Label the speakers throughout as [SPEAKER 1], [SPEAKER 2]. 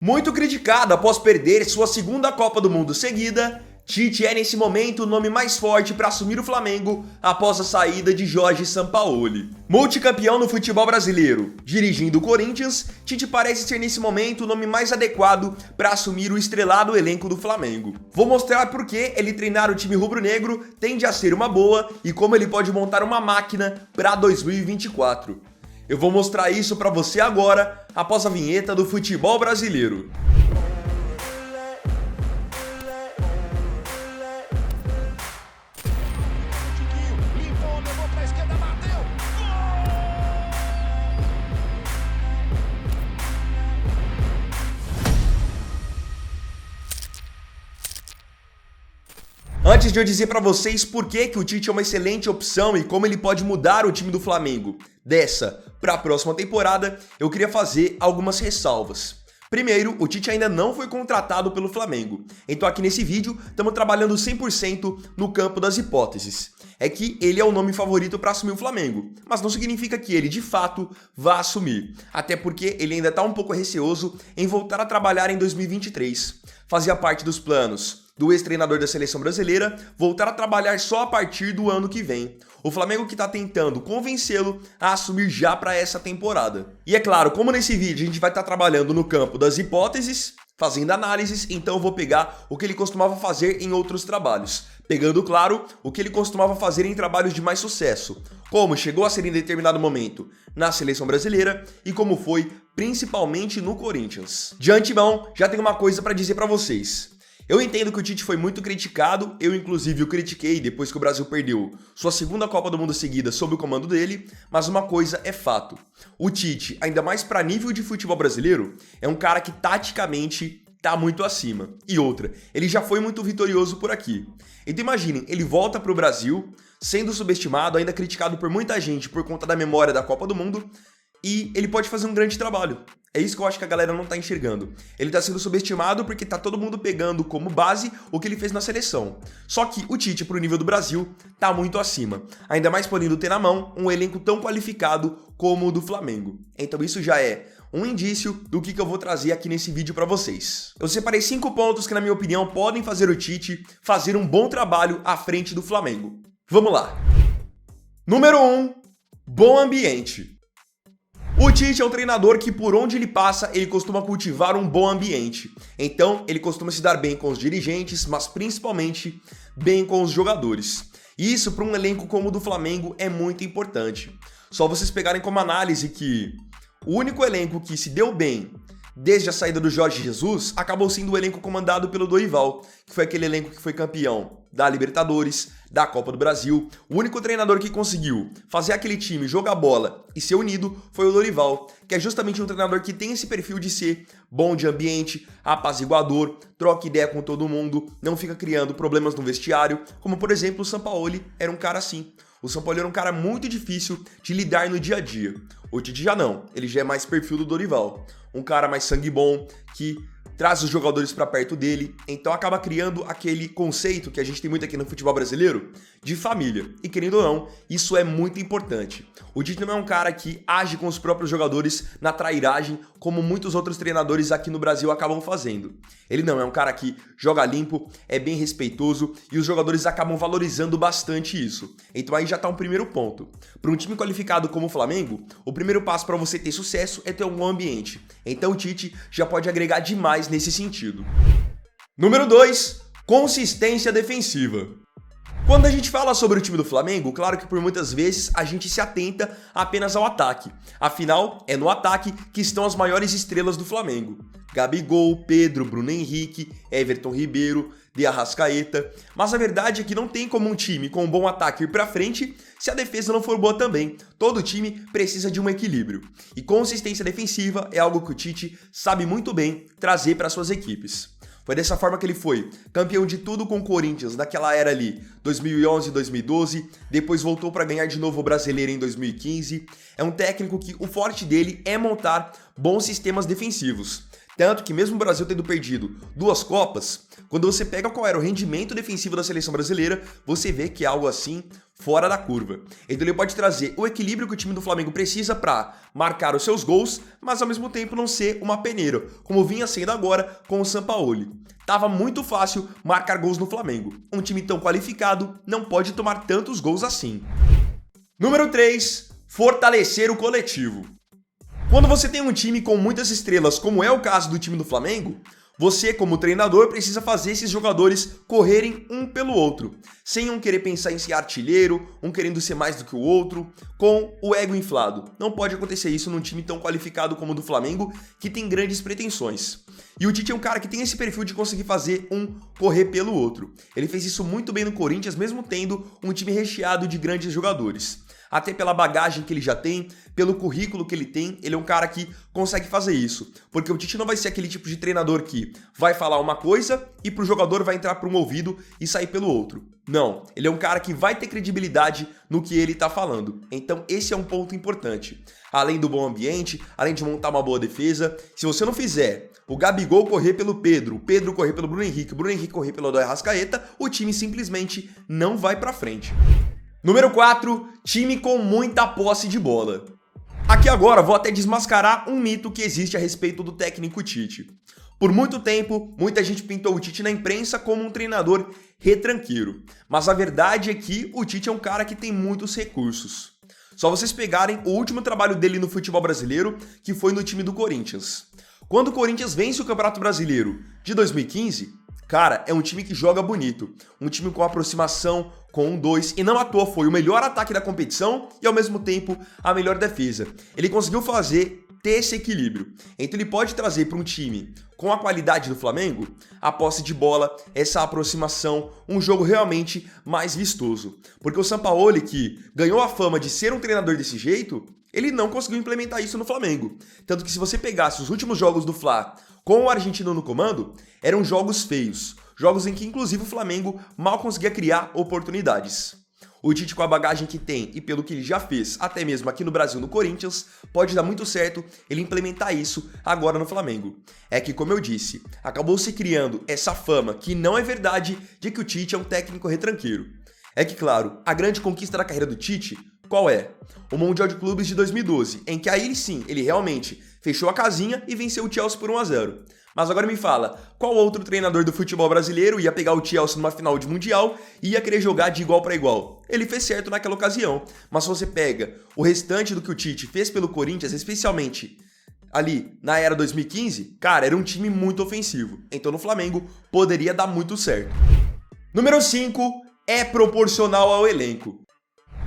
[SPEAKER 1] Muito criticado após perder sua segunda Copa do Mundo seguida, Tite é nesse momento o nome mais forte para assumir o Flamengo após a saída de Jorge Sampaoli. Multicampeão no futebol brasileiro, dirigindo o Corinthians, Tite parece ser nesse momento o nome mais adequado para assumir o estrelado elenco do Flamengo. Vou mostrar por que ele treinar o time rubro-negro tende a ser uma boa e como ele pode montar uma máquina para 2024. Eu vou mostrar isso para você agora, após a vinheta do futebol brasileiro. Antes de eu dizer para vocês por que o Tite é uma excelente opção e como ele pode mudar o time do Flamengo dessa para a próxima temporada, eu queria fazer algumas ressalvas. Primeiro, o Tite ainda não foi contratado pelo Flamengo, então aqui nesse vídeo estamos trabalhando 100% no campo das hipóteses. É que ele é o nome favorito para assumir o Flamengo, mas não significa que ele de fato vá assumir, até porque ele ainda está um pouco receoso em voltar a trabalhar em 2023. Fazia parte dos planos do ex-treinador da seleção brasileira voltar a trabalhar só a partir do ano que vem. O Flamengo que está tentando convencê-lo a assumir já para essa temporada. E é claro, como nesse vídeo a gente vai estar trabalhando no campo das hipóteses, fazendo análises, então eu vou pegar o que ele costumava fazer em outros trabalhos, pegando, claro, o que ele costumava fazer em trabalhos de mais sucesso, como chegou a ser em determinado momento na seleção brasileira e como foi principalmente no Corinthians. De antemão, já tenho uma coisa para dizer para vocês. Eu entendo que o Tite foi muito criticado, eu inclusive o critiquei depois que o Brasil perdeu sua segunda Copa do Mundo seguida sob o comando dele, mas uma coisa é fato. O Tite, ainda mais para nível de futebol brasileiro, é um cara que taticamente tá muito acima. E outra, ele já foi muito vitorioso por aqui. Então imaginem, ele volta pro Brasil, sendo subestimado, ainda criticado por muita gente por conta da memória da Copa do Mundo, e ele pode fazer um grande trabalho. É isso que eu acho que a galera não tá enxergando. Ele tá sendo subestimado porque tá todo mundo pegando como base o que ele fez na seleção. Só que o Tite, pro nível do Brasil, tá muito acima. Ainda mais podendo ter na mão um elenco tão qualificado como o do Flamengo. Então isso já é um indício do que eu vou trazer aqui nesse vídeo pra vocês. Eu separei 5 pontos que, na minha opinião, podem fazer o Tite fazer um bom trabalho à frente do Flamengo. Vamos lá. Número 1. Bom ambiente. O Tite é um treinador que por onde ele passa, ele costuma cultivar um bom ambiente. Então, ele costuma se dar bem com os dirigentes, mas principalmente bem com os jogadores. E isso para um elenco como o do Flamengo é muito importante. Só vocês pegarem como análise que o único elenco que se deu bem desde a saída do Jorge Jesus acabou sendo o elenco comandado pelo Dorival, que foi aquele elenco que foi campeão da Libertadores, da Copa do Brasil. O único treinador que conseguiu fazer aquele time jogar bola e ser unido foi o Dorival, que é justamente um treinador que tem esse perfil de ser bom de ambiente, apaziguador, troca ideia com todo mundo, não fica criando problemas no vestiário, como por exemplo o Sampaoli era um cara assim. O Sampaoli era um cara muito difícil de lidar no dia a dia. O Tite já não, ele já é mais perfil do Dorival. Um cara mais sangue bom, que traz os jogadores para perto dele, então acaba criando aquele conceito que a gente tem muito aqui no futebol brasileiro de família. E querendo ou não, isso é muito importante. O Tite não é um cara que age com os próprios jogadores na trairagem, como muitos outros treinadores aqui no Brasil acabam fazendo. Ele não, é um cara que joga limpo, é bem respeitoso e os jogadores acabam valorizando bastante isso. Então aí já tá um primeiro ponto. Para um time qualificado como o Flamengo, o primeiro passo para você ter sucesso é ter um bom ambiente. Então o Tite já pode agregar demais nesse sentido. Número 2, consistência defensiva. Quando a gente fala sobre o time do Flamengo, claro que por muitas vezes a gente se atenta apenas ao ataque. Afinal, é no ataque que estão as maiores estrelas do Flamengo. Gabigol, Pedro, Bruno Henrique, Everton Ribeiro, De Arrascaeta. Mas a verdade é que não tem como um time com um bom ataque ir pra frente se a defesa não for boa também. Todo time precisa de um equilíbrio. E consistência defensiva é algo que o Tite sabe muito bem trazer para suas equipes. Foi dessa forma que ele foi campeão de tudo com o Corinthians naquela era ali, 2011, 2012, depois voltou para ganhar de novo o Brasileiro em 2015. É um técnico que o forte dele é montar bons sistemas defensivos. Tanto que mesmo o Brasil tendo perdido 2 Copas, quando você pega qual era o rendimento defensivo da seleção brasileira, você vê que é algo assim fora da curva. Então ele pode trazer o equilíbrio que o time do Flamengo precisa para marcar os seus gols, mas ao mesmo tempo não ser uma peneira, como vinha sendo agora com o Sampaoli. Tava muito fácil marcar gols no Flamengo. Um time tão qualificado não pode tomar tantos gols assim. Número 3. Fortalecer o coletivo. Quando você tem um time com muitas estrelas, como é o caso do time do Flamengo, você, como treinador, precisa fazer esses jogadores correrem um pelo outro, sem um querer pensar em ser artilheiro, um querendo ser mais do que o outro, com o ego inflado. Não pode acontecer isso num time tão qualificado como o do Flamengo, que tem grandes pretensões. E o Tite é um cara que tem esse perfil de conseguir fazer um correr pelo outro. Ele fez isso muito bem no Corinthians, mesmo tendo um time recheado de grandes jogadores. Até pela bagagem que ele já tem, pelo currículo que ele tem, ele é um cara que consegue fazer isso. Porque o Tite não vai ser aquele tipo de treinador que vai falar uma coisa e pro jogador vai entrar por um ouvido e sair pelo outro. Não, ele é um cara que vai ter credibilidade no que ele tá falando. Então esse é um ponto importante. Além do bom ambiente, além de montar uma boa defesa, se você não fizer o Gabigol correr pelo Pedro, o Pedro correr pelo Bruno Henrique, o Bruno Henrique correr pelo Arrascaeta, o time simplesmente não vai pra frente. Número 4, time com muita posse de bola. Aqui agora vou até desmascarar um mito que existe a respeito do técnico Tite. Por muito tempo, muita gente pintou o Tite na imprensa como um treinador retranqueiro. Mas a verdade é que o Tite é um cara que tem muitos recursos. Só vocês pegarem o último trabalho dele no futebol brasileiro, que foi no time do Corinthians. Quando o Corinthians vence o Campeonato Brasileiro de 2015, cara, é um time que joga bonito. Um time com aproximação, com 1-2, e não à toa foi o melhor ataque da competição e ao mesmo tempo a melhor defesa. Ele conseguiu ter esse equilíbrio. Então ele pode trazer para um time com a qualidade do Flamengo a posse de bola, essa aproximação, um jogo realmente mais vistoso. Porque o Sampaoli, que ganhou a fama de ser um treinador desse jeito, ele não conseguiu implementar isso no Flamengo. Tanto que se você pegasse os últimos jogos do Fla com o argentino no comando, eram jogos feios. Jogos em que, inclusive, o Flamengo mal conseguia criar oportunidades. O Tite, com a bagagem que tem e pelo que ele já fez, até mesmo aqui no Brasil, no Corinthians, pode dar muito certo ele implementar isso agora no Flamengo. É que, como eu disse, acabou se criando essa fama, que não é verdade, de que o Tite é um técnico retranqueiro. É que, claro, a grande conquista da carreira do Tite, qual é? O Mundial de Clubes de 2012, em que aí sim, ele realmente fechou a casinha e venceu o Chelsea por 1-0. Mas agora me fala, qual outro treinador do futebol brasileiro ia pegar o Chelsea numa final de Mundial e ia querer jogar de igual para igual? Ele fez certo naquela ocasião, mas se você pega o restante do que o Tite fez pelo Corinthians, especialmente ali na era 2015, cara, era um time muito ofensivo. Então no Flamengo poderia dar muito certo. Número 5, é proporcional ao elenco.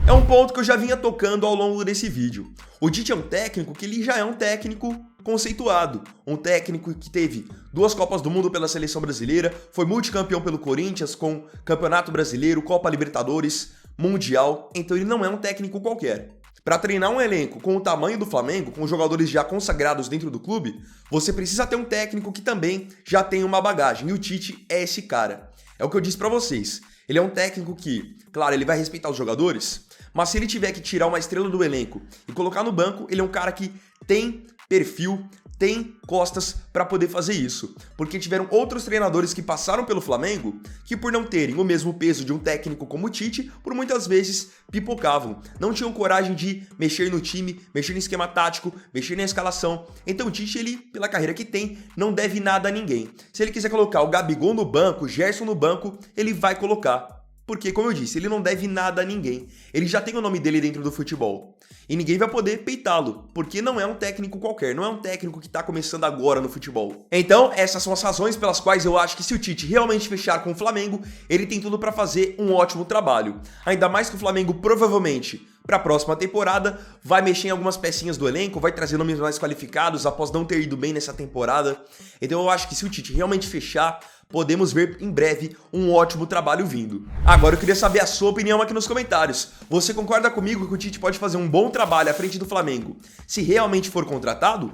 [SPEAKER 1] É um ponto que eu já vinha tocando ao longo desse vídeo. O Tite é um técnico que ele já é um técnico conceituado. Um técnico que teve 2 Copas do Mundo pela seleção brasileira, foi multicampeão pelo Corinthians com Campeonato Brasileiro, Copa Libertadores, Mundial. Então ele não é um técnico qualquer. Para treinar um elenco com o tamanho do Flamengo, com jogadores já consagrados dentro do clube, você precisa ter um técnico que também já tem uma bagagem. E o Tite é esse cara. É o que eu disse para vocês. Ele é um técnico que, claro, ele vai respeitar os jogadores, mas se ele tiver que tirar uma estrela do elenco e colocar no banco, ele é um cara que tem perfil, tem costas para poder fazer isso. Porque tiveram outros treinadores que passaram pelo Flamengo que, por não terem o mesmo peso de um técnico como o Tite, por muitas vezes pipocavam. Não tinham coragem de mexer no time, mexer no esquema tático, mexer na escalação. Então o Tite, ele, pela carreira que tem, não deve nada a ninguém. Se ele quiser colocar o Gabigol no banco, o Gerson no banco, ele vai colocar. Porque, como eu disse, ele não deve nada a ninguém. Ele já tem o nome dele dentro do futebol. E ninguém vai poder peitá-lo, porque não é um técnico qualquer, não é um técnico que tá começando agora no futebol. Então, essas são as razões pelas quais eu acho que se o Tite realmente fechar com o Flamengo, ele tem tudo para fazer um ótimo trabalho. Ainda mais que o Flamengo provavelmente, para a próxima temporada, vai mexer em algumas pecinhas do elenco, vai trazer nomes mais qualificados após não ter ido bem nessa temporada. Então eu acho que se o Tite realmente fechar, podemos ver em breve um ótimo trabalho vindo. Agora eu queria saber a sua opinião aqui nos comentários. Você concorda comigo que o Tite pode fazer um bom trabalho à frente do Flamengo se realmente for contratado?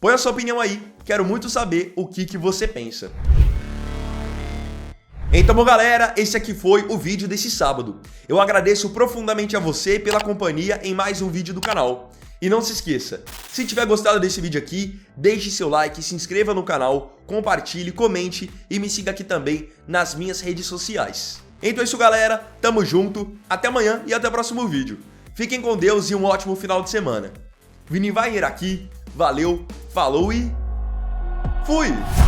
[SPEAKER 1] Põe a sua opinião aí, quero muito saber o que você pensa. Então, bom, galera, esse aqui foi o vídeo desse sábado. Eu agradeço profundamente a você pela companhia em mais um vídeo do canal. E não se esqueça, se tiver gostado desse vídeo aqui, deixe seu like, se inscreva no canal, compartilhe, comente e me siga aqui também nas minhas redes sociais. Então é isso, galera, tamo junto, até amanhã e até o próximo vídeo. Fiquem com Deus e um ótimo final de semana. Vini Wagner aqui, valeu, falou e fui!